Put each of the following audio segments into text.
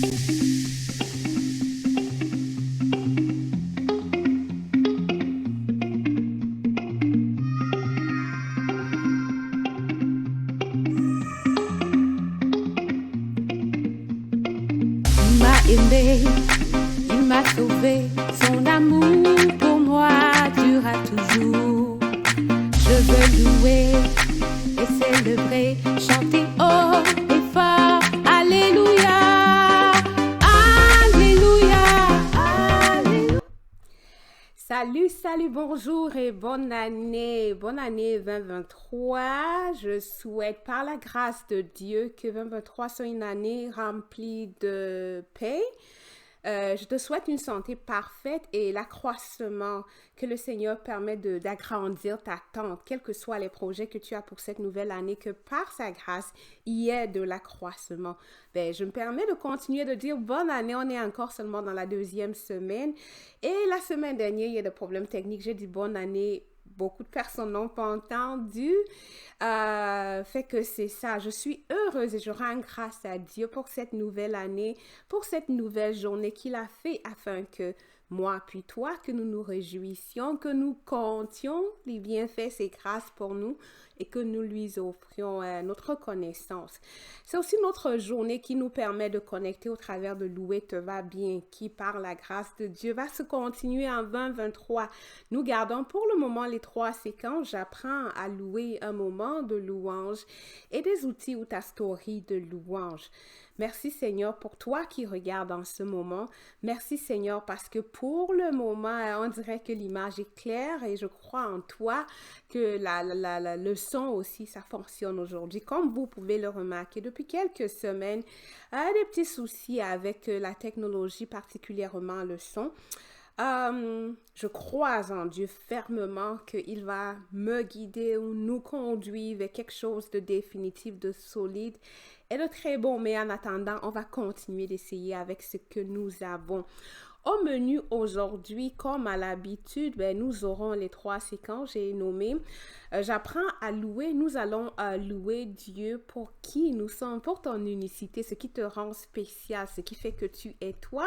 Il m'a aimé, il m'a sauvé, son amour pour moi durera toujours. Je veux louer et célébrer, chanter haut et fort, Alléluia, Alléluia, Alléluia. Salut, bonjour et bonne année 2023. Je souhaite par la grâce de Dieu que 2023 soit une année remplie de paix. Je te souhaite une santé parfaite et l'accroissement, que le Seigneur permet d'agrandir ta tente, quels que soient les projets que tu as pour cette nouvelle année, que par sa grâce, il y ait de l'accroissement. Je me permets de continuer de dire bonne année, on est encore seulement dans la deuxième semaine. Et la semaine dernière, il y a des problèmes techniques, j'ai dit bonne année. Beaucoup de personnes n'ont pas entendu. Fait que c'est ça. Je suis heureuse et je rends grâce à Dieu pour cette nouvelle année, pour cette nouvelle journée qu'il a fait afin que moi puis toi, que nous nous réjouissions, que nous comptions les bienfaits, ses grâces pour nous et que nous lui offrions notre reconnaissance. C'est aussi notre journée qui nous permet de connecter au travers de Louer te va bien, qui par la grâce de Dieu va se continuer en 2023. Nous gardons pour le moment les 3 séquences. J'apprends à louer un moment de louange et des outils ou ta story de louange. Merci Seigneur pour toi qui regardes en ce moment. Merci Seigneur parce que pour le moment, on dirait que l'image est claire et je crois en toi que le son aussi, ça fonctionne aujourd'hui. Comme vous pouvez le remarquer, depuis quelques semaines, des petits soucis avec la technologie, particulièrement le son. Je crois en Dieu fermement qu'il va me guider ou nous conduire vers quelque chose de définitif, de solide et de très bon. Mais en attendant, on va continuer d'essayer avec ce que nous avons. Au menu aujourd'hui, comme à l'habitude, nous aurons les 3 séquences, j'ai nommé. J'apprends à louer. Nous allons louer Dieu pour qui nous sommes, pour ton unicité, ce qui te rend spécial, ce qui fait que tu es toi.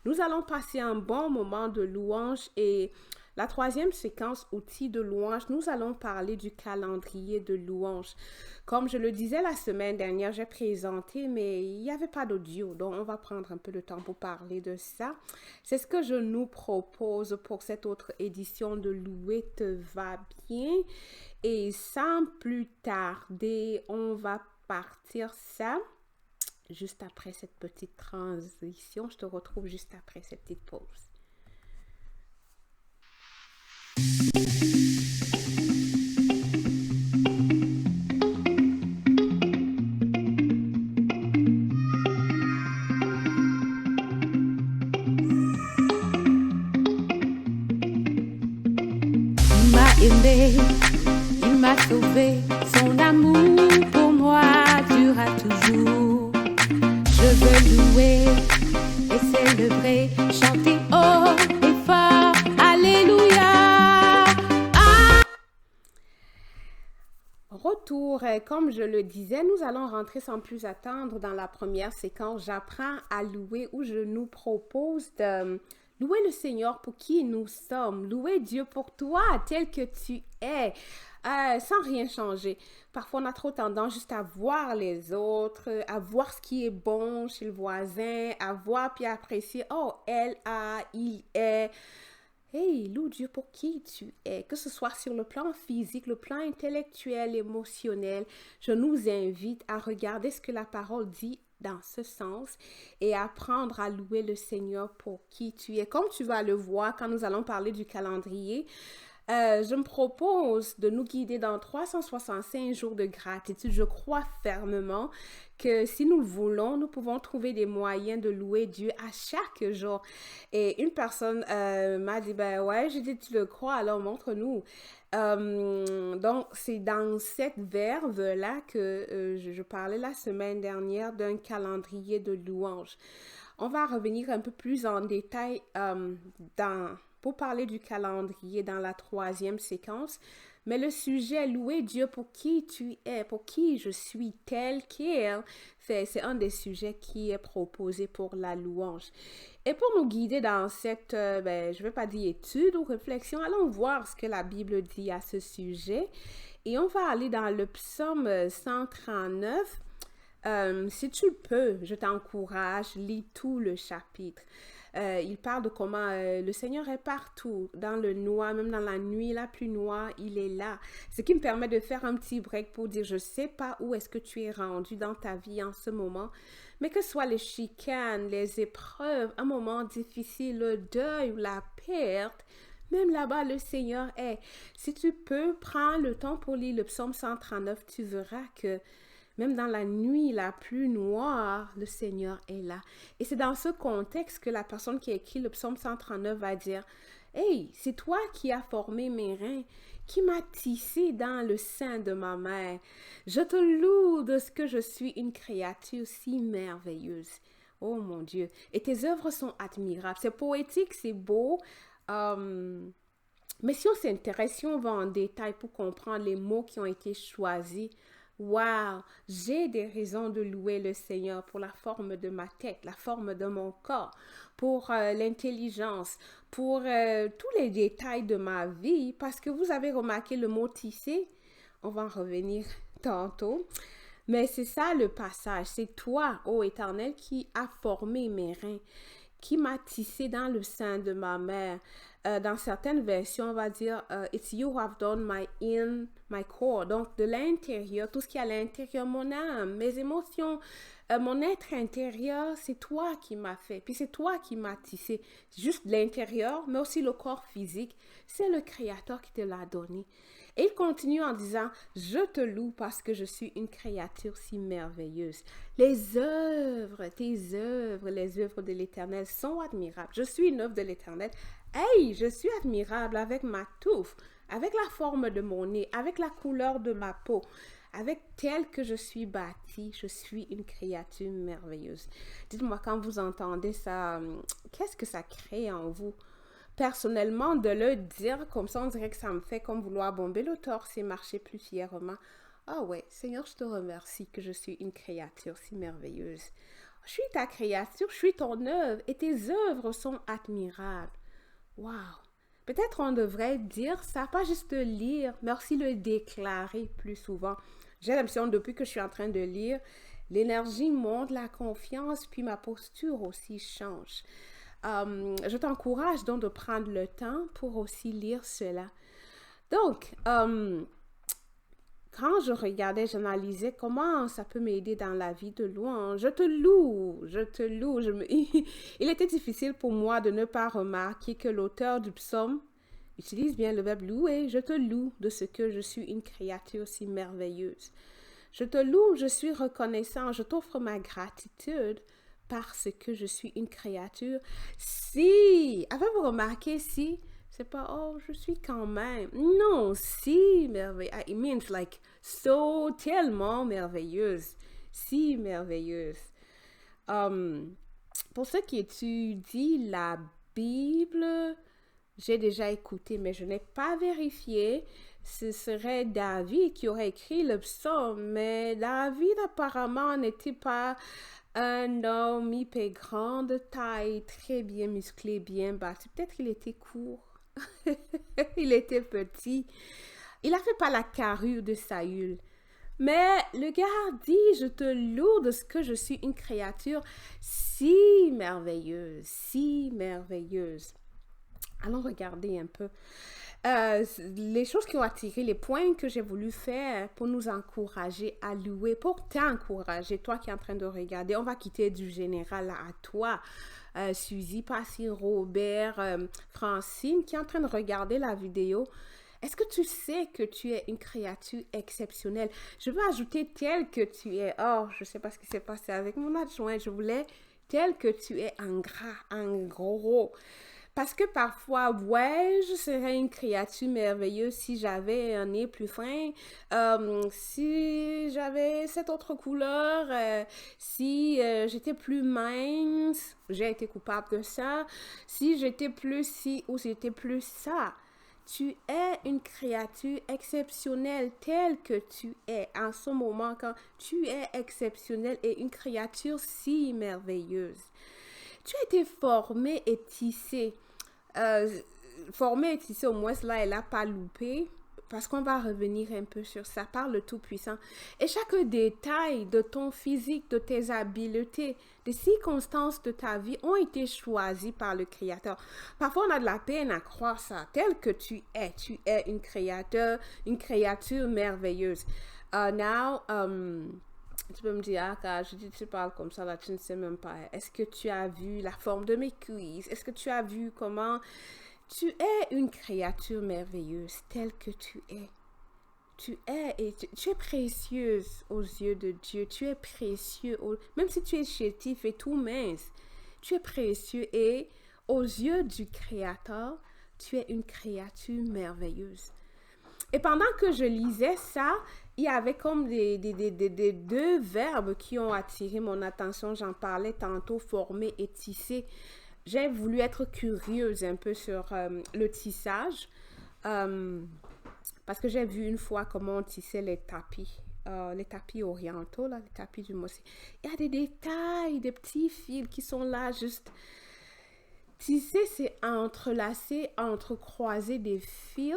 Nous allons passer un bon moment de louange et la 3e séquence, outils de louange, nous allons parler du calendrier de louange. Comme je le disais la semaine dernière, j'ai présenté, mais il n'y avait pas d'audio, donc on va prendre un peu de temps pour parler de ça. C'est ce que je nous propose pour cette autre édition de Louer te va bien. Et sans plus tarder, on va partir ça juste après cette petite transition. Je te retrouve juste après cette petite pause. Il m'a aimé, il m'a sauvé, son amour pour moi durera toujours. Je veux louer et célébrer, chanter haut et fort, Alléluia. Retour, comme je le disais, nous allons rentrer sans plus attendre dans la première séquence. J'apprends à louer où je nous propose de louer le Seigneur pour qui nous sommes. Louer Dieu pour toi tel que tu es. Sans rien changer. Parfois, on a trop tendance juste à voir les autres, à voir ce qui est bon chez le voisin, à voir puis à apprécier. Oh, elle a, il est. Hey, loue Dieu pour qui tu es, que ce soit sur le plan physique, le plan intellectuel, émotionnel. Je nous invite à regarder ce que la parole dit dans ce sens et apprendre à louer le Seigneur pour qui tu es. Comme tu vas le voir quand nous allons parler du calendrier, je me propose de nous guider dans 365 jours de gratitude. Je crois fermement que si nous le voulons, nous pouvons trouver des moyens de louer Dieu à chaque jour. Et une personne m'a dit, ouais, j'ai dit, tu le crois, alors montre-nous. Donc, c'est dans cette verve-là que je parlais la semaine dernière d'un calendrier de louange. On va revenir un peu plus en détail dans pour parler du calendrier dans la troisième séquence. Mais le sujet, louer Dieu pour qui tu es, pour qui je suis tel qu'elle, c'est un des sujets qui est proposé pour la louange. Et pour nous guider dans cette, je ne vais pas dire étude ou réflexion, allons voir ce que la Bible dit à ce sujet. Et on va aller dans le psaume 139. Si tu peux, je t'encourage, lis tout le chapitre. Il parle de comment le Seigneur est partout, dans le noir, même dans la nuit la plus noire, il est là. Ce qui me permet de faire un petit break pour dire, je ne sais pas où est-ce que tu es rendu dans ta vie en ce moment, mais que ce soit les chicanes, les épreuves, un moment difficile, le deuil ou la perte, même là-bas, le Seigneur est. Si tu peux, prends le temps pour lire le psaume 139, tu verras que même dans la nuit la plus noire, le Seigneur est là. Et c'est dans ce contexte que la personne qui a écrit le psaume 139 va dire, « Hey, c'est toi qui as formé mes reins, qui m'as tissé dans le sein de ma mère. Je te loue de ce que je suis une créature si merveilleuse. » Oh mon Dieu. Et tes œuvres sont admirables. C'est poétique, c'est beau. Mais si on s'intéresse, si on va en détail pour comprendre les mots qui ont été choisis, wow, j'ai des raisons de louer le Seigneur pour la forme de ma tête, la forme de mon corps, pour l'intelligence, pour tous les détails de ma vie, parce que vous avez remarqué le mot tisser, on va en revenir tantôt, mais c'est ça le passage, c'est toi, ô Éternel, qui a formé mes reins, qui m'a tissé dans le sein de ma mère. Dans certaines versions, on va dire It's you who have done my core. Donc, de l'intérieur, tout ce qui est à l'intérieur, mon âme, mes émotions, mon être intérieur, c'est toi qui m'as fait. Puis c'est toi qui m'as tissé. C'est juste l'intérieur, mais aussi le corps physique. C'est le Créateur qui te l'a donné. Et il continue en disant, je te loue parce que je suis une créature si merveilleuse. Les œuvres, tes œuvres, les œuvres de l'Éternel sont admirables. Je suis une œuvre de l'Éternel. Hey, je suis admirable avec ma touffe, avec la forme de mon nez, avec la couleur de ma peau, avec tel que je suis bâtie, je suis une créature merveilleuse. Dites-moi quand vous entendez ça, qu'est-ce que ça crée en vous? Personnellement, de le dire comme ça, on dirait que ça me fait comme vouloir bomber le torse et marcher plus fièrement. Ah ouais, Seigneur, je te remercie que je suis une créature si merveilleuse. Je suis ta créature, je suis ton œuvre et tes œuvres sont admirables. Wow! Peut-être on devrait dire ça, pas juste lire, mais aussi le déclarer plus souvent. J'ai l'impression, depuis que je suis en train de lire, l'énergie monte, la confiance, puis ma posture aussi change. Je t'encourage donc de prendre le temps pour aussi lire cela. Donc, quand je regardais, j'analysais comment ça peut m'aider dans la vie de louange. Je te loue, je te loue. Il était difficile pour moi de ne pas remarquer que l'auteur du psaume utilise bien le verbe louer. Je te loue de ce que je suis une créature si merveilleuse. Je te loue, je suis reconnaissant, je t'offre ma gratitude parce que je suis une créature. Si, avez-vous remarqué si? C'est pas, oh, je suis quand même. Non, si merveilleuse. It means like, so, tellement merveilleuse. Si merveilleuse. Pour ceux qui étudient la Bible, j'ai déjà écouté, mais je n'ai pas vérifié. Ce serait David qui aurait écrit le psaume, mais David apparemment n'était pas un homme hyper grande taille, très bien musclé, bien bâti. Peut-être qu'il était court. Il était petit. Il n'a fait pas la carrure de Saül. Mais le gars dit, je te loue de ce que je suis une créature si merveilleuse, si merveilleuse. Allons regarder un peu. Les choses qui ont attiré, les points que j'ai voulu faire pour nous encourager à louer, pour t'encourager, toi qui es en train de regarder. On va quitter du général à toi, Suzy, Passy, Robert, Francine, qui est en train de regarder la vidéo. Est-ce que tu sais que tu es une créature exceptionnelle? Je veux ajouter tel que tu es. Oh, je ne sais pas ce qui s'est passé avec mon adjoint. Je voulais tel que tu es en gras, en gros. Parce que parfois, ouais, je serais une créature merveilleuse si j'avais un nez plus fin, si j'avais cette autre couleur, si j'étais plus mince, j'ai été coupable de ça, si j'étais plus ci ou j'étais plus ça. Tu es une créature exceptionnelle telle que tu es en ce moment quand tu es exceptionnelle et une créature si merveilleuse. Tu as été formé et tissé. Euh, Formé et tissé, au moins là, elle n'a pas loupé. Parce qu'on va revenir un peu sur ça par le Tout-Puissant. Et chaque détail de ton physique, de tes habiletés, des circonstances de ta vie ont été choisis par le Créateur. Parfois, on a de la peine à croire ça. Tel que tu es une créature merveilleuse. Tu peux me dire, ah, quand je dis tu parles comme ça, là, tu ne sais même pas. Est-ce que tu as vu la forme de mes cuisses? Est-ce que tu as vu comment tu es une créature merveilleuse telle que tu es? Tu es et tu es précieuse aux yeux de Dieu. Tu es précieux, même si tu es chétif et tout mince, tu es précieux et aux yeux du Créateur, tu es une créature merveilleuse. Et pendant que je lisais ça, il y avait comme des deux verbes qui ont attiré mon attention. J'en parlais tantôt, former et tisser. J'ai voulu être curieuse un peu sur le tissage parce que j'ai vu une fois comment on tissait les tapis orientaux, là, les tapis du Mossi. Il y a des détails, des petits fils qui sont là juste. Tisser, c'est entrelacer, entrecroiser des fils,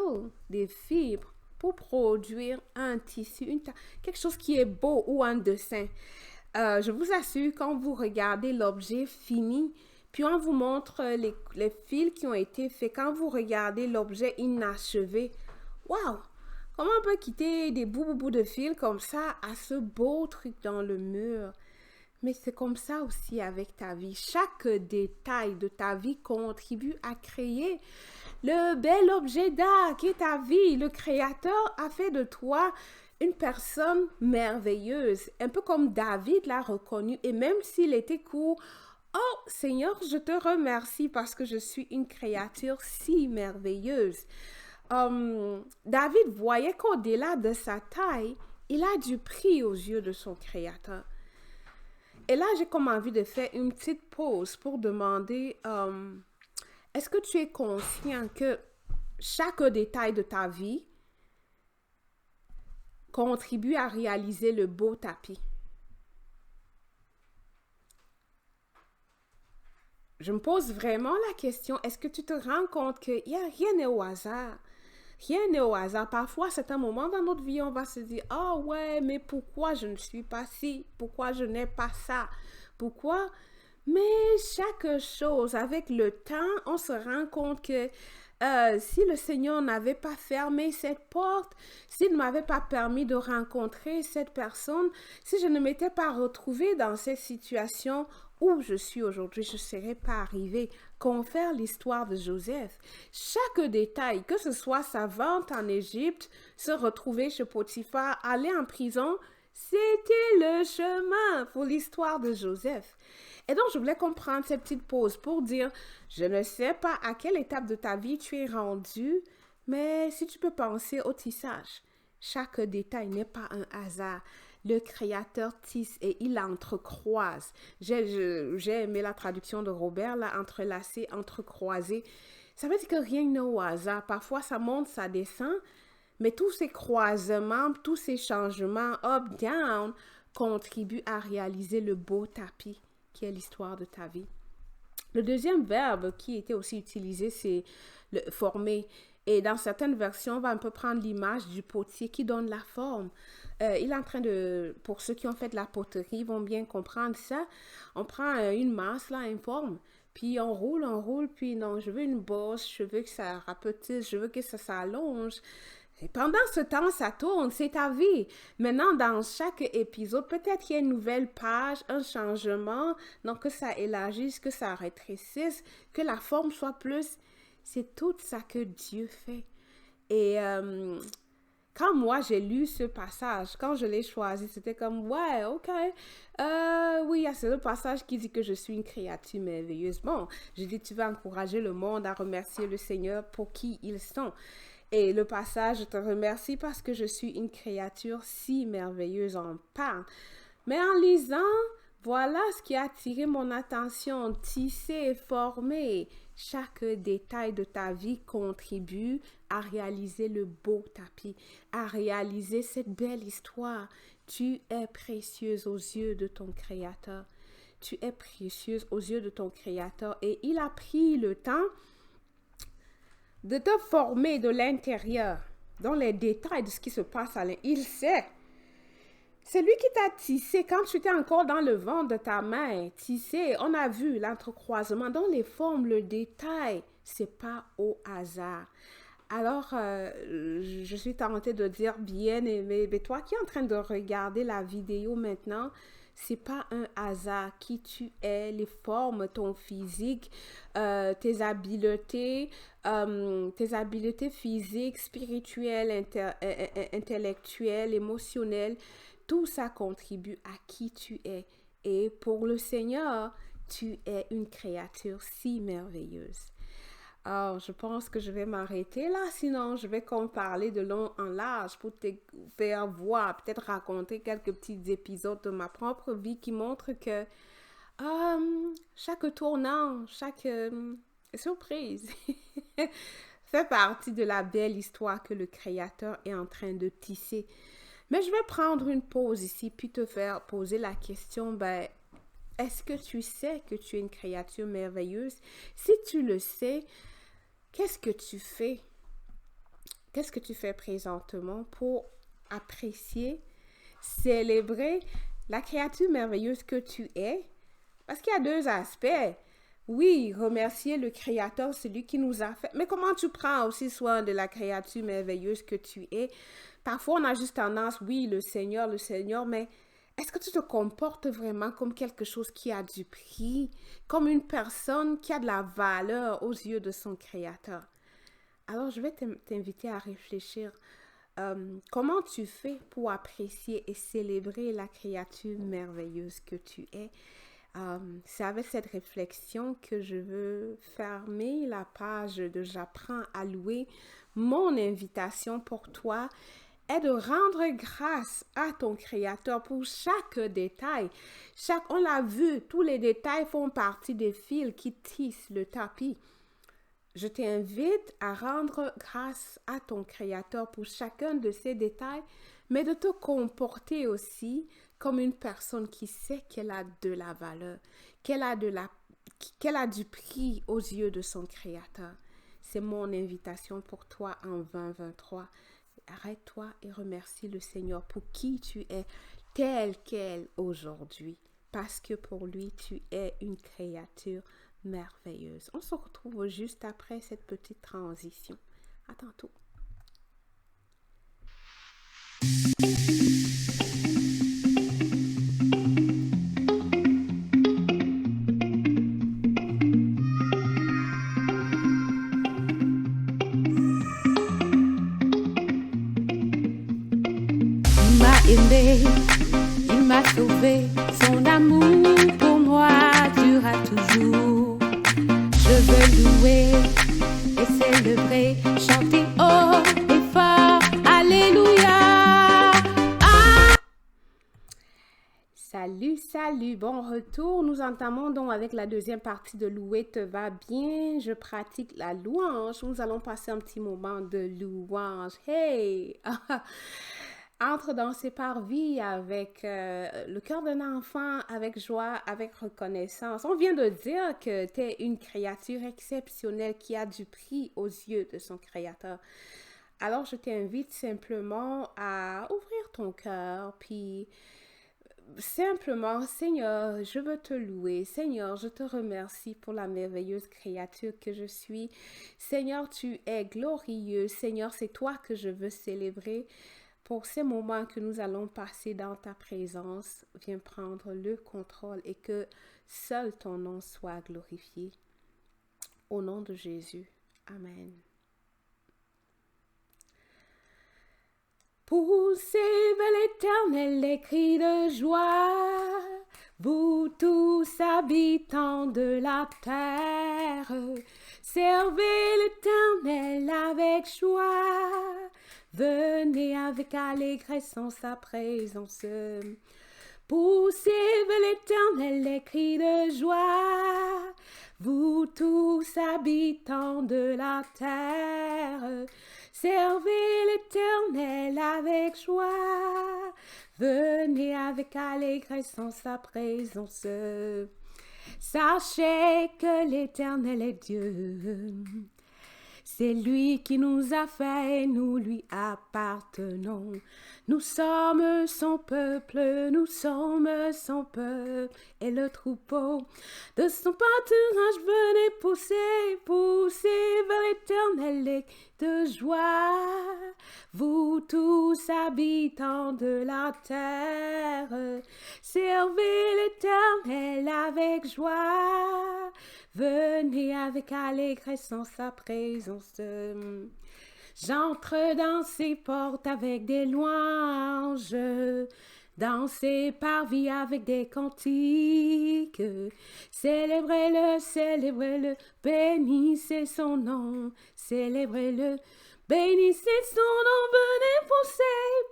des fibres pour produire un tissu, quelque chose qui est beau ou un dessin. Je vous assure, quand vous regardez l'objet fini, puis on vous montre les fils qui ont été faits, quand vous regardez l'objet inachevé, waouh! Comment on peut quitter des bouts de fils comme ça à ce beau truc dans le mur? Mais c'est comme ça aussi avec ta vie. Chaque détail de ta vie contribue à créer le bel objet d'art qui est ta vie. Le Créateur a fait de toi une personne merveilleuse, un peu comme David l'a reconnu. Et même s'il était court, oh Seigneur, je te remercie parce que je suis une créature si merveilleuse. David voyait qu'au-delà de sa taille, il a du prix aux yeux de son Créateur. Et là, j'ai comme envie de faire une petite pause pour demander, est-ce que tu es conscient que chaque détail de ta vie contribue à réaliser le beau tapis? Je me pose vraiment la question, est-ce que tu te rends compte qu'il n'y a rien n'est au hasard? Rien n'est au hasard. Parfois, c'est un moment dans notre vie, on va se dire, ah ouais, mais pourquoi je ne suis pas ci? Pourquoi je n'ai pas ça? Pourquoi? Mais chaque chose, avec le temps, on se rend compte que si le Seigneur n'avait pas fermé cette porte, s'il ne m'avait pas permis de rencontrer cette personne, si je ne m'étais pas retrouvée dans cette situation où je suis aujourd'hui, je ne serais pas arrivée. Confère l'histoire de Joseph. Chaque détail, que ce soit sa vente en Égypte, se retrouver chez Potiphar, aller en prison, c'était le chemin pour l'histoire de Joseph. Et donc, je voulais comprendre cette petite pause pour dire, je ne sais pas à quelle étape de ta vie tu es rendu, mais si tu peux penser au tissage, chaque détail n'est pas un hasard. Le Créateur tisse et il entrecroise. J'ai aimé la traduction de Robert, là, entrelacé, entrecroisé. Ça veut dire que rien n'est au hasard. Parfois, ça monte, ça descend, mais tous ces croisements, tous ces changements up, down, contribuent à réaliser le beau tapis qui est l'histoire de ta vie. Le deuxième verbe qui était aussi utilisé, c'est le former. Et dans certaines versions, on va un peu prendre l'image du potier qui donne la forme. Il est en train de, pour ceux qui ont fait de la poterie, ils vont bien comprendre ça. On prend une masse, là, une forme, puis on roule, puis non, je veux une bosse, je veux que ça rapetisse, je veux que ça s'allonge. Et pendant ce temps, ça tourne, c'est ta vie. Maintenant, dans chaque épisode, peut-être qu'il y a une nouvelle page, un changement, donc que ça élargisse, que ça rétrécisse, que la forme soit plus. C'est tout ça que Dieu fait. Et quand moi, j'ai lu ce passage, quand je l'ai choisi, c'était comme, ouais, ok, oui, il y a ce passage qui dit que je suis une créature merveilleuse. Bon, je dis, tu vas encourager le monde à remercier le Seigneur pour qui ils sont. Et le passage, je te remercie parce que je suis une créature si merveilleuse en parle. Mais en lisant, voilà ce qui a attiré mon attention. Tisser, former, chaque détail de ta vie contribue à réaliser le beau tapis, à réaliser cette belle histoire. Tu es précieuse aux yeux de ton Créateur. Tu es précieuse aux yeux de ton Créateur. Et il a pris le temps de te former de l'intérieur, dans les détails de ce qui se passe à l'intérieur. Il sait. C'est lui qui t'a tissé quand tu étais encore dans le ventre de ta mère. Tissé, on a vu l'entrecroisement dans les formes, le détail. C'est pas au hasard. Alors, je suis tentée de dire, bien aimé, mais toi qui es en train de regarder la vidéo maintenant, c'est pas un hasard qui tu es, les formes, ton physique, tes habiletés physiques, spirituelles, intellectuelles, émotionnelles. Tout ça contribue à qui tu es. Et pour le Seigneur, tu es une créature si merveilleuse. Alors, je pense que je vais m'arrêter là, sinon je vais comme parler de long en large pour te faire voir, peut-être raconter quelques petits épisodes de ma propre vie qui montrent que chaque tournant, chaque surprise fait partie de la belle histoire que le Créateur est en train de tisser. Mais je vais prendre une pause ici puis te faire poser la question, est-ce que tu sais que tu es une créature merveilleuse? Si tu le sais, qu'est-ce que tu fais? Qu'est-ce que tu fais présentement pour apprécier, célébrer la créature merveilleuse que tu es? Parce qu'il y a deux aspects. Oui, remercier le Créateur, celui qui nous a fait. Mais comment tu prends aussi soin de la créature merveilleuse que tu es? Parfois, on a juste tendance, oui, le Seigneur, mais est-ce que tu te comportes vraiment comme quelque chose qui a du prix, comme une personne qui a de la valeur aux yeux de son Créateur? Alors, je vais t'inviter à réfléchir. Comment tu fais pour apprécier et célébrer la créature merveilleuse que tu es? C'est avec cette réflexion que je veux fermer la page de J'apprends à louer. Mon invitation pour toi est de rendre grâce à ton Créateur pour chaque détail. On l'a vu, tous les détails font partie des fils qui tissent le tapis. Je t'invite à rendre grâce à ton Créateur pour chacun de ces détails, mais de te comporter aussi comme une personne qui sait qu'elle a de la valeur, qu'elle a du prix aux yeux de son Créateur. C'est mon invitation pour toi en 2023. Arrête-toi et remercie le Seigneur pour qui tu es tel quel aujourd'hui, parce que pour lui, tu es une créature merveilleuse. On se retrouve juste après cette petite transition. À tantôt. Il m'a sauvé, son amour pour moi durera toujours. Je veux louer et célébrer, chanter haut et fort, alléluia. Salut, bon retour. Nous entamons donc avec la deuxième partie de Louer te va bien. Je pratique la louange. Nous allons passer un petit moment de louange. Hey! Entre dans ces parvis avec le cœur d'un enfant, avec joie, avec reconnaissance. On vient de dire que tu es une créature exceptionnelle qui a du prix aux yeux de son Créateur. Alors, je t'invite simplement à ouvrir ton cœur, puis simplement, Seigneur, je veux te louer. Seigneur, je te remercie pour la merveilleuse créature que je suis. Seigneur, tu es glorieux. Seigneur, c'est toi que je veux célébrer. Pour ces moments que nous allons passer dans ta présence, viens prendre le contrôle et que seul ton nom soit glorifié. Au nom de Jésus. Amen. Poussez vers l'Éternel les cris de joie, vous habitants de la terre, servez l'Éternel avec joie. Venez avec allégresse en sa présence. Poussez vers l'Éternel les cris de joie. Vous tous habitants de la terre, servez l'Éternel avec joie. Venez avec allégresse en sa présence. Sachez que l'Éternel est Dieu. C'est lui qui nous a fait et nous lui appartenons. Nous sommes son peuple et le troupeau de son pâturage. Venez pousser vers l'Éternel les de joie. Vous tous habitants de la terre, servez l'Éternel avec joie. Venez avec allégresse en sa présence. J'entre dans ses portes avec des louanges, dans ses parvis avec des cantiques. Célébrez-le, bénissez son nom, célébrez-le, bénissez son nom. Venez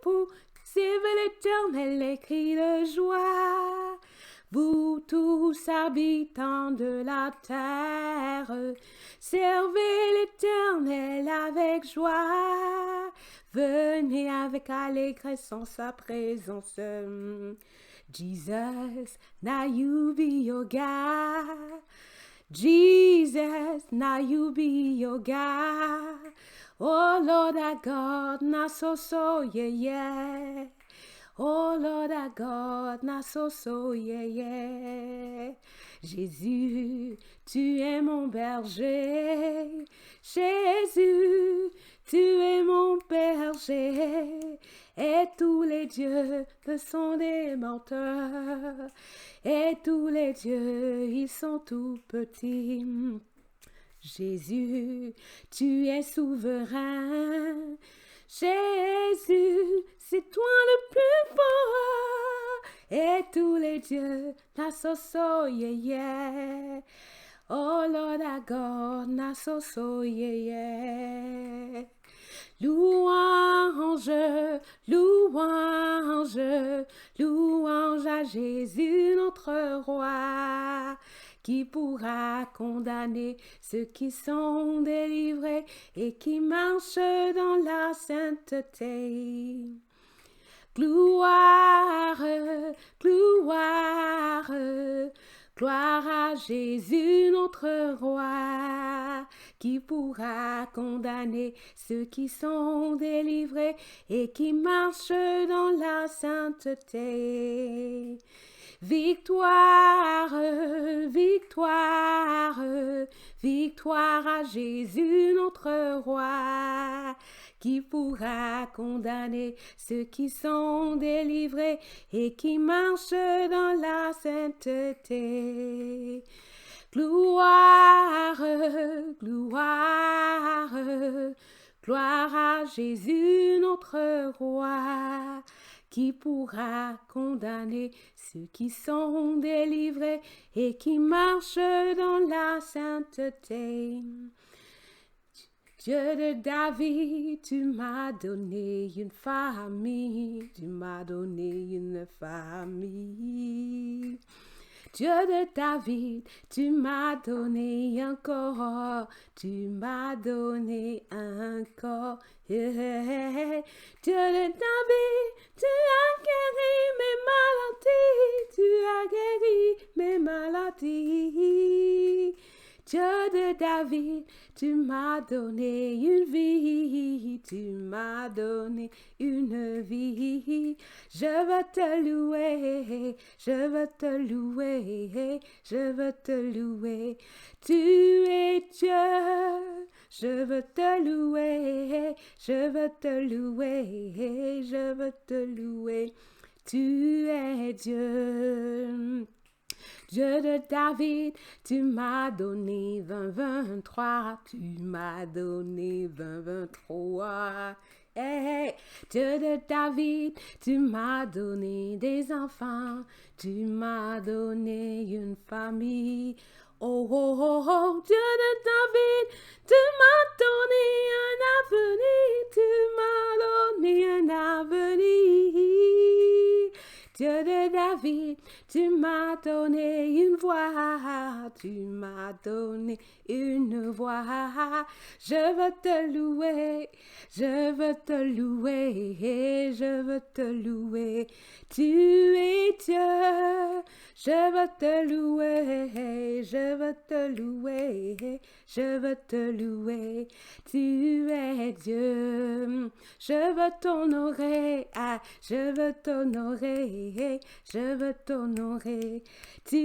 pousser vers l'Éternel les cris de joie. Vous tous habitants de la terre, servez l'Éternel avec joie. Venez avec allégresse en sa présence. Jesus, now you be your God. Jesus, now you be your God. Oh Lord our God, now so, yeah. Oh Lord our God, now so, yeah. Jésus, tu es mon berger. Jésus, tu es mon berger. Et tous les dieux sont des menteurs. Et tous les dieux, ils sont tout petits. Jésus, tu es souverain. Jésus, c'est toi le plus fort. Et tous les dieux, na so, yeah. Oh Lord our God, na so, yeah. Louange, louange, louange à Jésus notre roi, qui pourra condamner ceux qui sont délivrés et qui marchent dans la sainteté. Gloire, gloire, gloire à Jésus notre roi, qui pourra condamner ceux qui sont délivrés et qui marchent dans la sainteté. Victoire, victoire, victoire à Jésus notre roi, qui pourra condamner ceux qui sont délivrés et qui marchent dans la sainteté. Gloire, gloire, gloire à Jésus notre roi, qui pourra condamner ceux qui sont délivrés et qui marchent dans la sainteté. Dieu de David, tu m'as donné une famille, tu m'as donné une famille. Dieu de David, tu m'as donné un corps, tu m'as donné un corps. Dieu de David, tu as guéri mes maladies, tu as guéri mes maladies. Dieu de David, tu m'as donné une vie, tu m'as donné une vie. Je veux te louer, je veux te louer, je veux te louer. Tu es Dieu, je veux te louer, je veux te louer, je veux te louer. Tu es Dieu. Dieu de David, tu m'as donné 20, 23, tu m'as donné 20, 23. Hey, Dieu de David, tu m'as donné des enfants, tu m'as donné une famille. Oh, oh, oh, oh, Dieu de David, tu m'as donné un avenir, tu m'as donné un avenir. Dieu de David, tu m'as donné une voix, tu m'as donné une voix. Je veux te louer, je veux te louer, je veux te louer. Tu es Dieu, je veux te louer, je veux te louer, je veux te louer. Tu es Dieu, je veux t'honorer, ah, je veux t'honorer, je veux t'honorer. Tu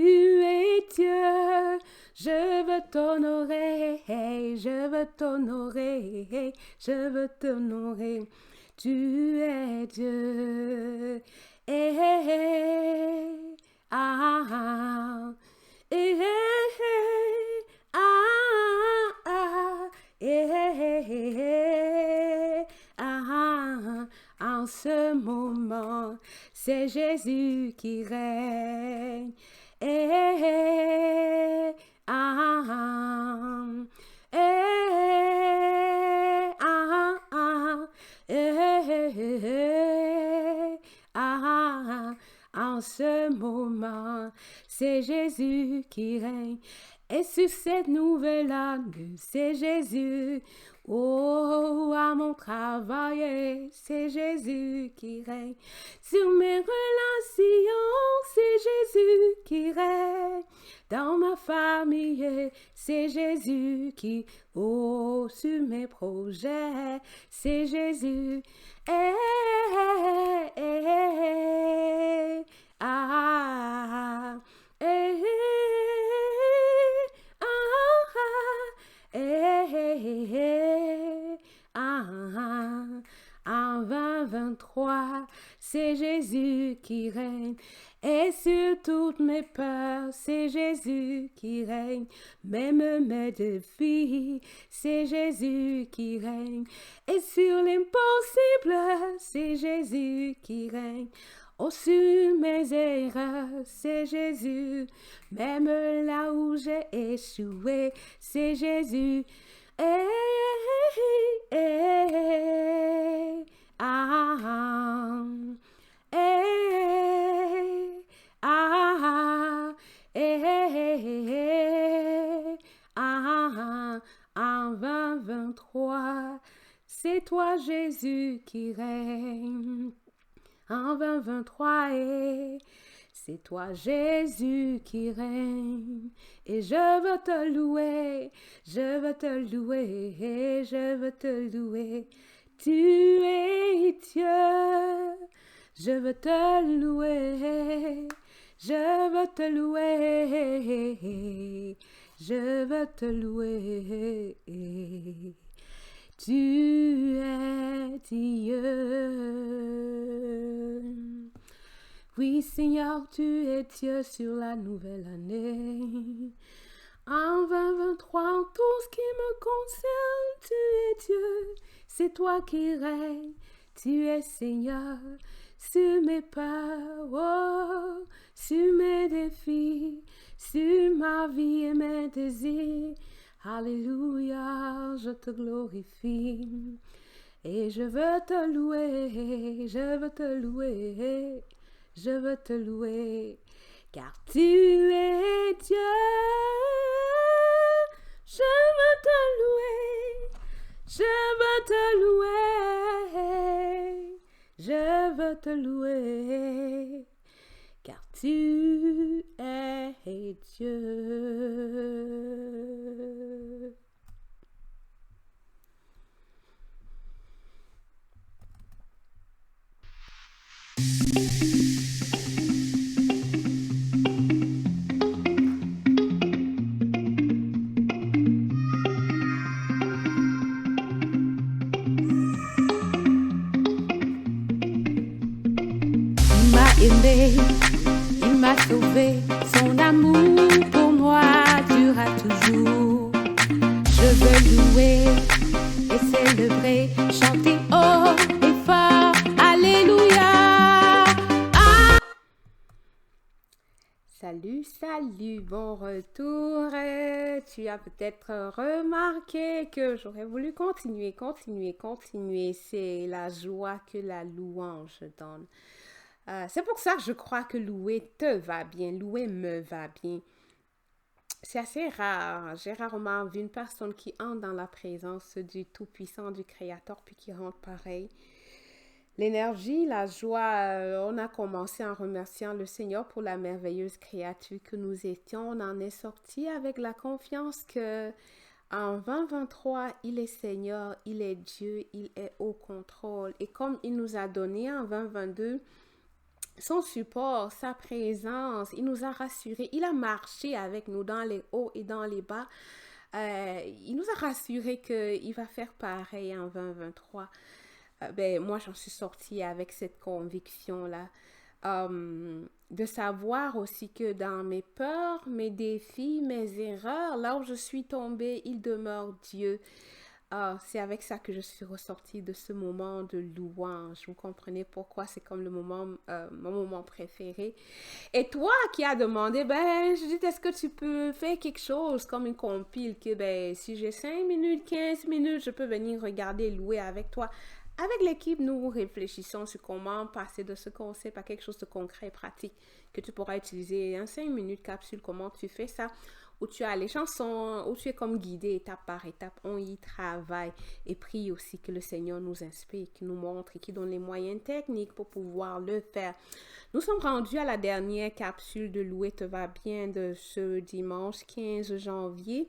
es Dieu, je veux t'honorer, je veux t'honorer, je veux t'honorer. Tu es Dieu. Eh, eh, eh, ah, eh, eh, eh, ah, ah, eh, eh, eh, ah, en ce moment, c'est Jésus qui règne. Eh, eh, eh, ah, eh, ah, ah, en ce moment, c'est Jésus qui règne. Et sur cette nouvelle année, c'est Jésus. Oh, à mon travail, c'est Jésus qui règne. Sur mes relations, c'est Jésus qui règne. Dans ma famille, c'est Jésus qui, oh, sur mes projets, c'est Jésus. Eh, eh, eh, ah, eh, en 2023, c'est Jésus qui règne. Et sur toutes mes peurs, c'est Jésus qui règne. Même mes défis, c'est Jésus qui règne. Et sur l'impossible, c'est Jésus qui règne. Oh, sur mes erreurs, c'est Jésus. Même là où j'ai échoué, c'est Jésus. Eh, eh, eh, ah, eh, ah, ah, en 2023, c'est toi Jésus qui règne. En 2023, c'est toi Jésus qui règne. Et je veux te louer, je veux te louer, je veux te louer. Tu es Dieu, je veux te louer, je veux te louer, je veux te louer. Tu es Dieu. Oui, Seigneur, tu es Dieu sur la nouvelle année. En 2023, en tout ce qui me concerne, tu es Dieu. C'est toi qui règnes. Tu es Seigneur sur mes peurs, oh, sur mes défis, sur ma vie et mes désirs. Alléluia, je te glorifie. Et je veux te louer, je veux te louer, je veux te louer, car tu es Dieu. Je veux te louer, je veux te louer, je veux te louer, car tu es Dieu. Aimé, il m'a sauvé, son amour pour moi durera toujours. Je veux louer et célébrer, chanter oh salut, bon retour. Tu as peut-être remarqué que j'aurais voulu continuer. C'est la joie que la louange donne. C'est pour ça que je crois que louer te va bien, louer me va bien. C'est assez rare. J'ai rarement vu une personne qui entre dans la présence du Tout-Puissant, du Créateur, puis qui rentre pareil. L'énergie, la joie, on a commencé en remerciant le Seigneur pour la merveilleuse créature que nous étions. On en est sorti avec la confiance que en 2023, il est Seigneur, il est Dieu, il est au contrôle. Et comme il nous a donné en 2022 son support, sa présence, il nous a rassurés, il a marché avec nous dans les hauts et dans les bas. Il nous a rassurés qu'il va faire pareil en 2023. Moi, j'en suis sortie avec cette conviction-là. De savoir aussi que dans mes peurs, mes défis, mes erreurs, là où je suis tombée, il demeure Dieu. C'est avec ça que je suis ressortie de ce moment de louange. Vous comprenez pourquoi c'est comme mon moment préféré. Et toi qui as demandé, je dis, est-ce que tu peux faire quelque chose comme une compile que, si j'ai 5 minutes, 15 minutes, je peux venir regarder, louer avec toi. Avec l'équipe, nous réfléchissons sur comment passer de ce concept à quelque chose de concret et pratique que tu pourras utiliser en 5 minutes capsule. Comment tu fais ça? Où tu as les chansons, où tu es comme guidé étape par étape. On y travaille et prie aussi que le Seigneur nous inspire, qu'il nous montre et qu'il donne les moyens techniques pour pouvoir le faire. Nous sommes rendus à la dernière capsule de Louer te va bien de ce dimanche 15 janvier.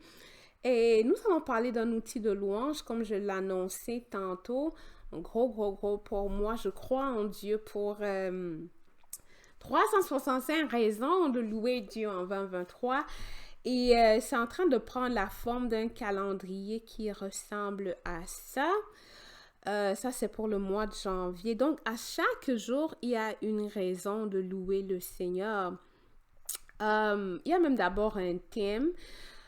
Et nous allons parler d'un outil de louange comme je l'annonçais tantôt. Gros pour moi, je crois en Dieu pour 365 raisons de louer Dieu en 2023. Et c'est en train de prendre la forme d'un calendrier qui ressemble à ça. Ça, c'est pour le mois de janvier. Donc, à chaque jour, il y a une raison de louer le Seigneur. Il y a même d'abord un thème.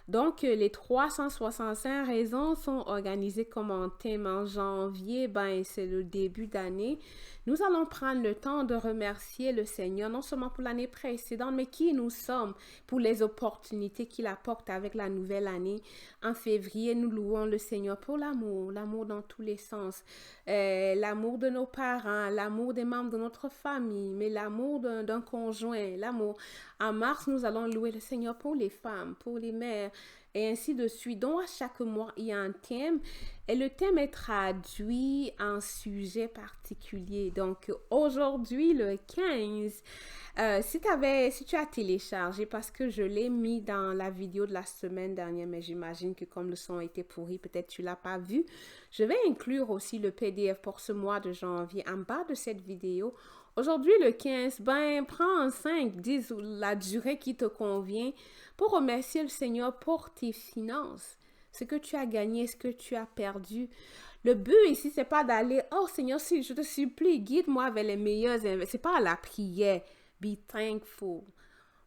Donc, les 365 raisons sont organisées comme un thème en janvier. C'est le début d'année. Nous allons prendre le temps de remercier le Seigneur, non seulement pour l'année précédente, mais qui nous sommes pour les opportunités qu'il apporte avec la nouvelle année. En février, nous louons le Seigneur pour l'amour dans tous les sens. L'amour de nos parents, l'amour des membres de notre famille, mais l'amour d'un conjoint, l'amour. En mars, nous allons louer le Seigneur pour les femmes, pour les mères, et ainsi de suite. Donc, à chaque mois, il y a un thème et le thème est traduit en sujet particulier. Donc, aujourd'hui, le 15, si tu as téléchargé, parce que je l'ai mis dans la vidéo de la semaine dernière, mais j'imagine que comme le son était pourri, peut-être tu ne l'as pas vu, je vais inclure aussi le PDF pour ce mois de janvier en bas de cette vidéo. Aujourd'hui, le 15, prends 5, 10 la durée qui te convient pour remercier le Seigneur pour tes finances, ce que tu as gagné, ce que tu as perdu. Le but ici, c'est pas d'aller, oh Seigneur, si je te supplie, guide-moi vers les meilleurs investissements. C'est pas la prière. Be thankful.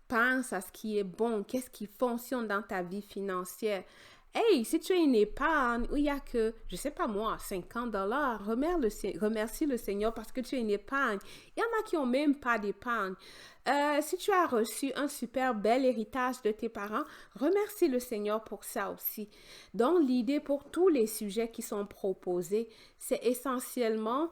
Pense à ce qui est bon, qu'est-ce qui fonctionne dans ta vie financière. Hey, si tu as une épargne où il n'y a que, je sais pas moi, $50, remercie le Seigneur parce que tu as une épargne. Il y en a qui n'ont même pas d'épargne. Si tu as reçu un super bel héritage de tes parents, remercie le Seigneur pour ça aussi. Donc, l'idée pour tous les sujets qui sont proposés, c'est essentiellement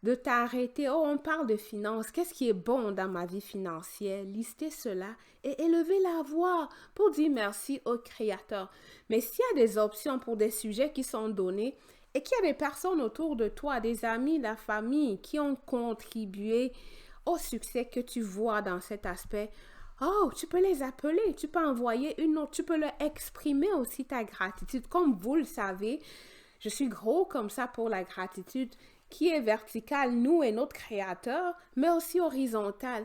de t'arrêter. Oh, on parle de finances. Qu'est-ce qui est bon dans ma vie financière? Lister cela et élever la voix pour dire merci au Créateur. Mais s'il y a des options pour des sujets qui sont donnés et qu'il y a des personnes autour de toi, des amis, la famille qui ont contribué au succès que tu vois dans cet aspect, oh, tu peux les appeler, tu peux envoyer une note, tu peux leur exprimer aussi ta gratitude. Comme vous le savez, je suis gros comme ça pour la gratitude qui est verticale, nous et notre Créateur, mais aussi horizontale.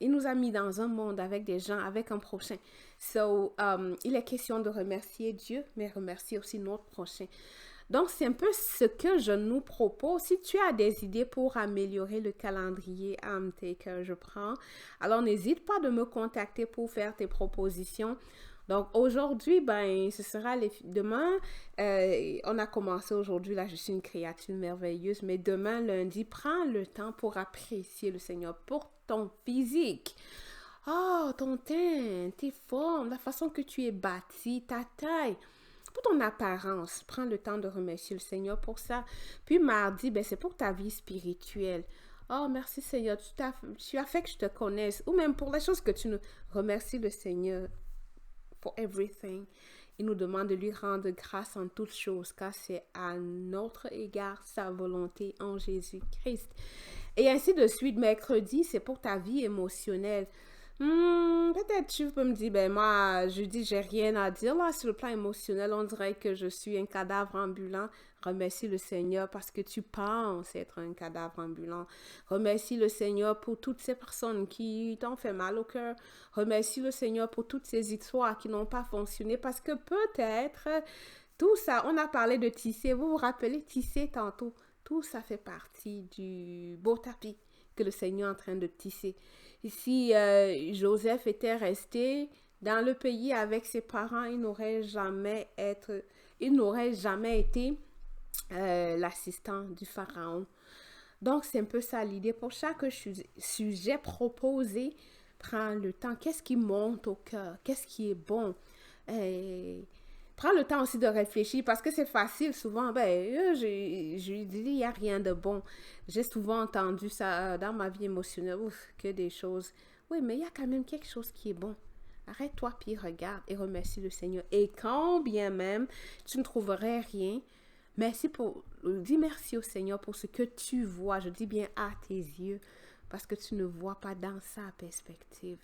Il nous a mis dans un monde avec des gens, avec un prochain. Il est question de remercier Dieu, mais remercier aussi notre prochain. Donc, c'est un peu ce que je nous propose. Si tu as des idées pour améliorer le calendrier que je prends, alors n'hésite pas de me contacter pour faire tes propositions. Donc, aujourd'hui, ce sera demain. On a commencé aujourd'hui, là, je suis une créature merveilleuse, mais demain, lundi, prends le temps pour apprécier le Seigneur pour ton physique. Oh, ton teint, tes formes, la façon que tu es bâti, ta taille. Pour ton apparence, prends le temps de remercier le Seigneur pour ça. Puis mardi, ben, c'est pour ta vie spirituelle. Oh, merci Seigneur, tu as fait que je te connaisse. Ou même pour les choses que tu nous remercies le Seigneur for everything. Il nous demande de lui rendre grâce en toutes choses, car c'est à notre égard sa volonté en Jésus-Christ. Et ainsi de suite, mercredi, c'est pour ta vie émotionnelle. Peut-être tu peux me dire, ben moi, je dis, j'ai rien à dire là sur le plan émotionnel. On dirait que je suis un cadavre ambulant. Remercie le Seigneur parce que tu penses être un cadavre ambulant. Remercie le Seigneur pour toutes ces personnes qui t'ont fait mal au cœur. Remercie le Seigneur pour toutes ces histoires qui n'ont pas fonctionné parce que peut-être tout ça, on a parlé de tisser. Vous vous rappelez, tisser tantôt. Tout ça fait partie du beau tapis que le Seigneur est en train de tisser. Si Joseph était resté dans le pays avec ses parents, il n'aurait jamais été l'assistant du pharaon. Donc, c'est un peu ça l'idée. Pour chaque sujet proposé, prends le temps. Qu'est-ce qui monte au cœur? Qu'est-ce qui est bon? Prends le temps aussi de réfléchir parce que c'est facile souvent. Je dis, il n'y a rien de bon. J'ai souvent entendu ça dans ma vie émotionnelle. Que des choses. Oui, mais il y a quand même quelque chose qui est bon. Arrête-toi, puis regarde et remercie le Seigneur. Et quand bien même tu ne trouverais rien, dis merci au Seigneur pour ce que tu vois. Je dis bien à tes yeux parce que tu ne vois pas dans sa perspective.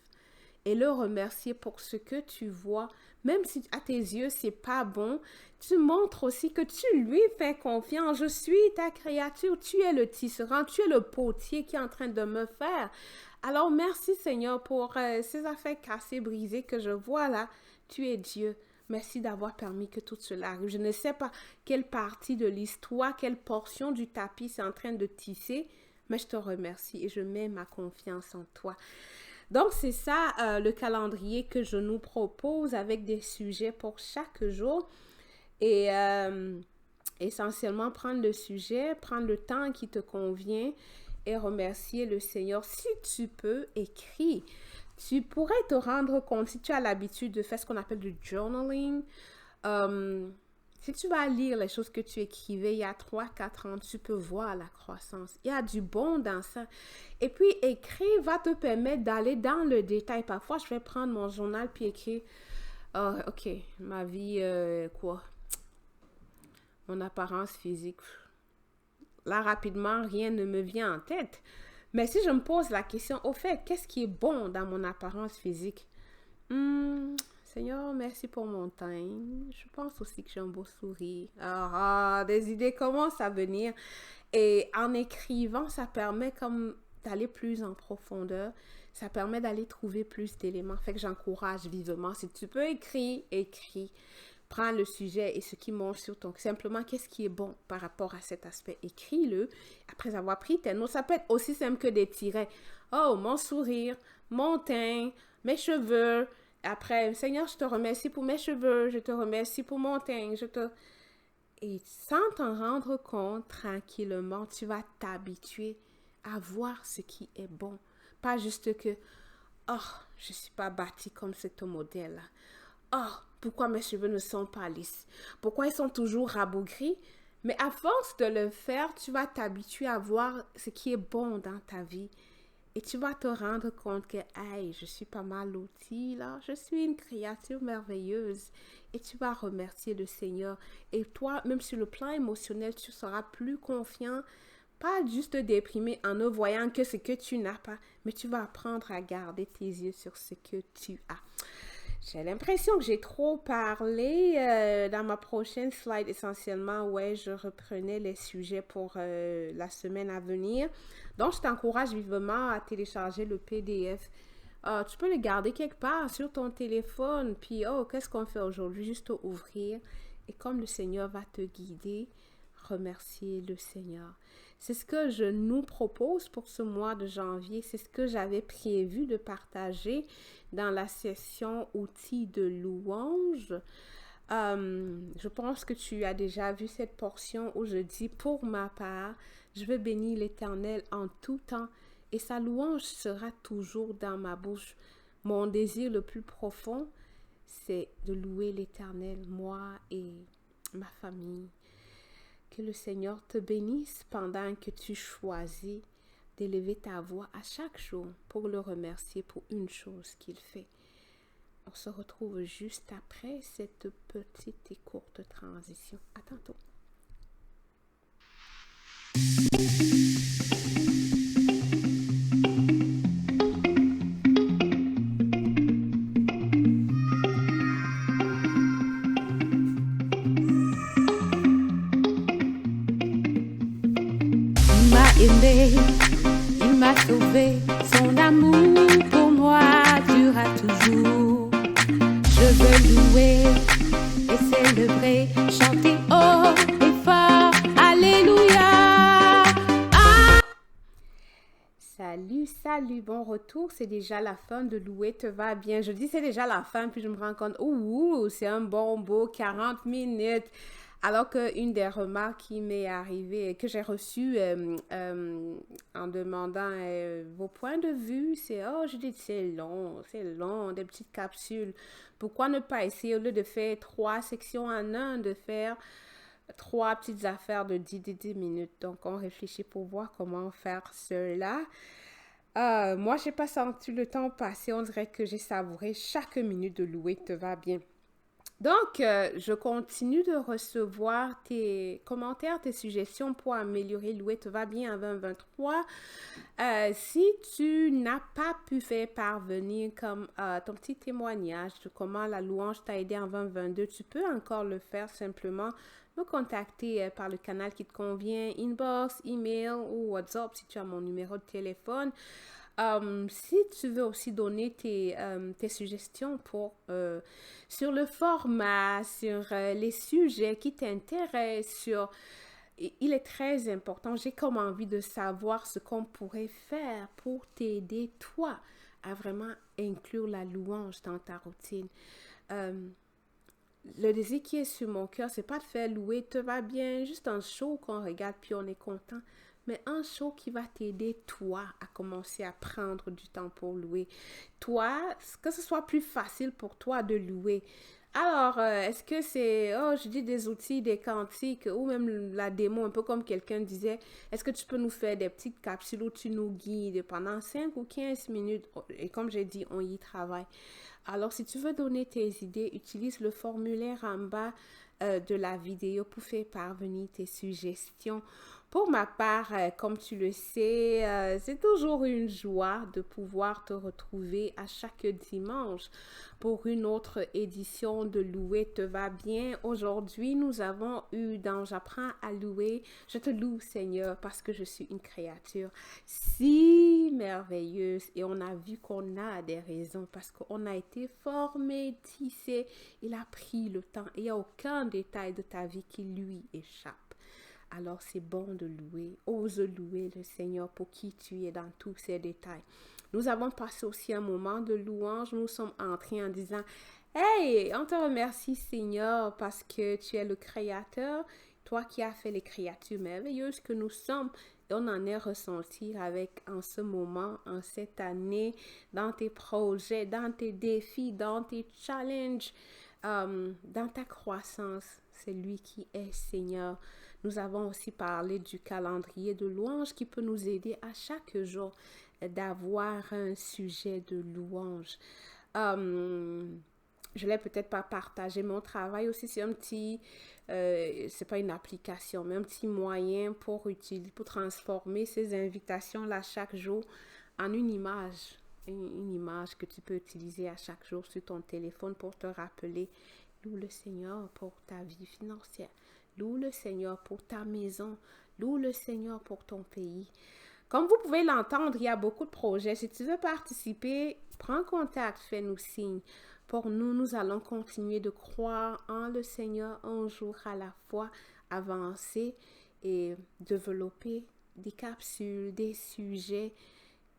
Et le remercier pour ce que tu vois, même si à tes yeux c'est pas bon, tu montres aussi que tu lui fais confiance. Je suis ta créature, tu es le tisserand, tu es le potier qui est en train de me faire. Alors merci Seigneur pour ces affaires cassées, brisées que je vois là. Tu es Dieu. Merci d'avoir permis que tout cela arrive. Je ne sais pas quelle partie de l'histoire, quelle portion du tapis c'est en train de tisser, mais je te remercie et je mets ma confiance en toi. Donc, c'est ça le calendrier que je nous propose avec des sujets pour chaque jour. Et essentiellement, prendre le sujet, prendre le temps qui te convient et remercier le Seigneur. Si tu peux, écris. Tu pourrais te rendre compte, si tu as l'habitude de faire ce qu'on appelle du journaling, si tu vas lire les choses que tu écrivais il y a 3-4 ans, tu peux voir la croissance. Il y a du bon dans ça. Et puis, écrire va te permettre d'aller dans le détail. Parfois, je vais prendre mon journal puis écrire, ok, ma vie, mon apparence physique. Là, rapidement, rien ne me vient en tête. Mais si je me pose la question, au fait, qu'est-ce qui est bon dans mon apparence physique? Seigneur, merci pour mon teint. Je pense aussi que j'ai un beau sourire. Des idées commencent à venir. Et en écrivant, ça permet comme d'aller plus en profondeur. Ça permet d'aller trouver plus d'éléments. Fait que j'encourage vivement. Si tu peux écrire, écris. Prends le sujet et ce qui monte sur ton... Simplement, qu'est-ce qui est bon par rapport à cet aspect? Écris-le. Après avoir pris tes notes, ça peut être aussi simple que des tirets. Oh, mon sourire, mon teint, mes cheveux. Après, Seigneur, je te remercie pour mes cheveux. Je te remercie pour mon teint. Et sans t'en rendre compte, tranquillement, tu vas t'habituer à voir ce qui est bon. Pas juste que, je ne suis pas bâtie comme ce modèle-là. Pourquoi mes cheveux ne sont pas lisses? Pourquoi ils sont toujours rabougris? Mais à force de le faire, tu vas t'habituer à voir ce qui est bon dans ta vie. Et tu vas te rendre compte que, je suis pas mal lotie là. Je suis une créature merveilleuse. Et tu vas remercier le Seigneur. Et toi, même sur le plan émotionnel, tu seras plus confiant. Pas juste déprimé en ne voyant que ce que tu n'as pas. Mais tu vas apprendre à garder tes yeux sur ce que tu as. J'ai l'impression que j'ai trop parlé. Dans ma prochaine slide, essentiellement, je reprenais les sujets pour la semaine à venir. Donc, je t'encourage vivement à télécharger le PDF. Tu peux le garder quelque part sur ton téléphone. Puis, qu'est-ce qu'on fait aujourd'hui? Juste ouvrir. Et comme le Seigneur va te guider, remercier le Seigneur. C'est ce que je nous propose pour ce mois de janvier. C'est ce que j'avais prévu de partager dans la session outils de louange. Je pense que tu as déjà vu cette portion où je dis, pour ma part, je vais bénir l'Éternel en tout temps et sa louange sera toujours dans ma bouche. Mon désir le plus profond, c'est de louer l'Éternel, moi et ma famille. Que le Seigneur te bénisse pendant que tu choisis d'élever ta voix à chaque jour pour le remercier pour une chose qu'il fait. On se retrouve juste après cette petite et courte transition. À tantôt. Il m'a aimé, il m'a sauvé, son amour pour moi durera toujours. Je veux louer et célébrer, chanter haut et fort, alléluia. Salut, bon retour. C'est déjà la fin de Louer te va bien. Je dis c'est déjà la fin, puis je me rends compte, c'est un bon beau 40 minutes. Alors qu'une des remarques qui m'est arrivée, que j'ai reçue en demandant vos points de vue, c'est, je dis, c'est long, des petites capsules. Pourquoi ne pas essayer, au lieu de faire 3 sections en un, de faire 3 petites affaires de 10 minutes. Donc, on réfléchit pour voir comment faire cela. Moi, j'ai pas senti le temps passer. On dirait que j'ai savouré chaque minute de Louer te va bien. Donc, je continue de recevoir tes commentaires, tes suggestions pour améliorer Louer te va bien en 2023. Si tu n'as pas pu faire parvenir comme ton petit témoignage de comment la louange t'a aidé en 2022, tu peux encore le faire simplement me contacter par le canal qui te convient, inbox, email ou WhatsApp si tu as mon numéro de téléphone. Si tu veux aussi donner tes suggestions sur le format, sur les sujets qui t'intéressent, il est très important. J'ai comme envie de savoir ce qu'on pourrait faire pour t'aider, toi, à vraiment inclure la louange dans ta routine. Le désir qui est sur mon cœur, c'est pas de faire Louer te va bien, juste un show qu'on regarde puis on est content, mais un show qui va t'aider, toi, à commencer à prendre du temps pour louer. Toi, que ce soit plus facile pour toi de louer. Alors, est-ce que c'est, je dis des outils, des cantiques, ou même la démo, un peu comme quelqu'un disait, est-ce que tu peux nous faire des petites capsules où tu nous guides pendant 5 ou 15 minutes? Et comme j'ai dit, on y travaille. Alors, si tu veux donner tes idées, utilise le formulaire en bas de la vidéo pour faire parvenir tes suggestions. Pour ma part, comme tu le sais, c'est toujours une joie de pouvoir te retrouver à chaque dimanche pour une autre édition de Louer te va bien. Aujourd'hui, nous avons eu dans J'apprends à louer. Je te loue, Seigneur, parce que je suis une créature si merveilleuse et on a vu qu'on a des raisons parce qu'on a été formé, tissé. Il a pris le temps et il n'y a aucun détail de ta vie qui lui échappe. Alors, c'est bon de louer. Ose louer le Seigneur pour qui tu es dans tous ces détails. Nous avons passé aussi un moment de louange. Nous sommes entrés en disant, hey, on te remercie Seigneur parce que tu es le Créateur. Toi qui as fait les créatures merveilleuses que nous sommes. Et on en est ressenti avec en ce moment, en cette année, dans tes projets, dans tes défis, dans tes challenges, dans ta croissance. C'est lui qui est Seigneur. Nous avons aussi parlé du calendrier de louange qui peut nous aider à chaque jour d'avoir un sujet de louange. Je l'ai peut-être pas partagé. Mon travail aussi, c'est un petit, c'est pas une application, mais un petit moyen pour transformer ces invitations-là chaque jour en une image. Une image que tu peux utiliser à chaque jour sur ton téléphone pour te rappeler. Loue le Seigneur pour ta vie financière. Loue le Seigneur pour ta maison. Loue le Seigneur pour ton pays. Comme vous pouvez l'entendre, il y a beaucoup de projets. Si tu veux participer, prends contact, fais-nous signe. Pour nous, nous allons continuer de croire en le Seigneur un jour à la fois, avancer et développer des capsules, des sujets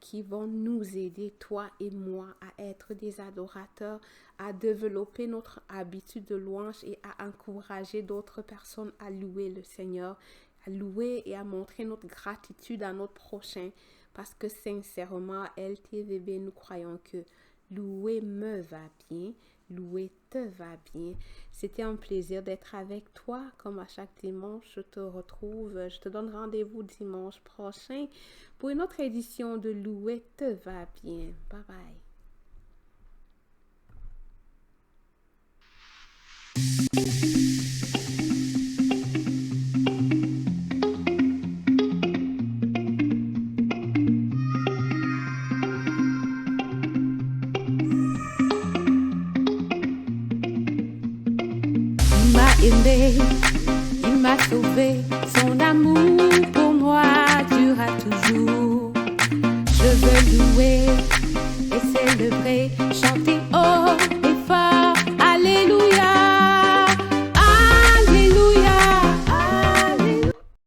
qui vont nous aider, toi et moi, à être des adorateurs, à développer notre habitude de louange et à encourager d'autres personnes à louer le Seigneur, à louer et à montrer notre gratitude à notre prochain. Parce que sincèrement, LTVB, nous croyons que Louer me va bien. Louer te va bien. C'était un plaisir d'être avec toi. Comme à chaque dimanche, je te retrouve. Je te donne rendez-vous dimanche prochain pour une autre édition de Louer te va bien. Bye bye. Aimé, il m'a sauvé, son amour pour moi durera toujours. Je veux louer et célébrer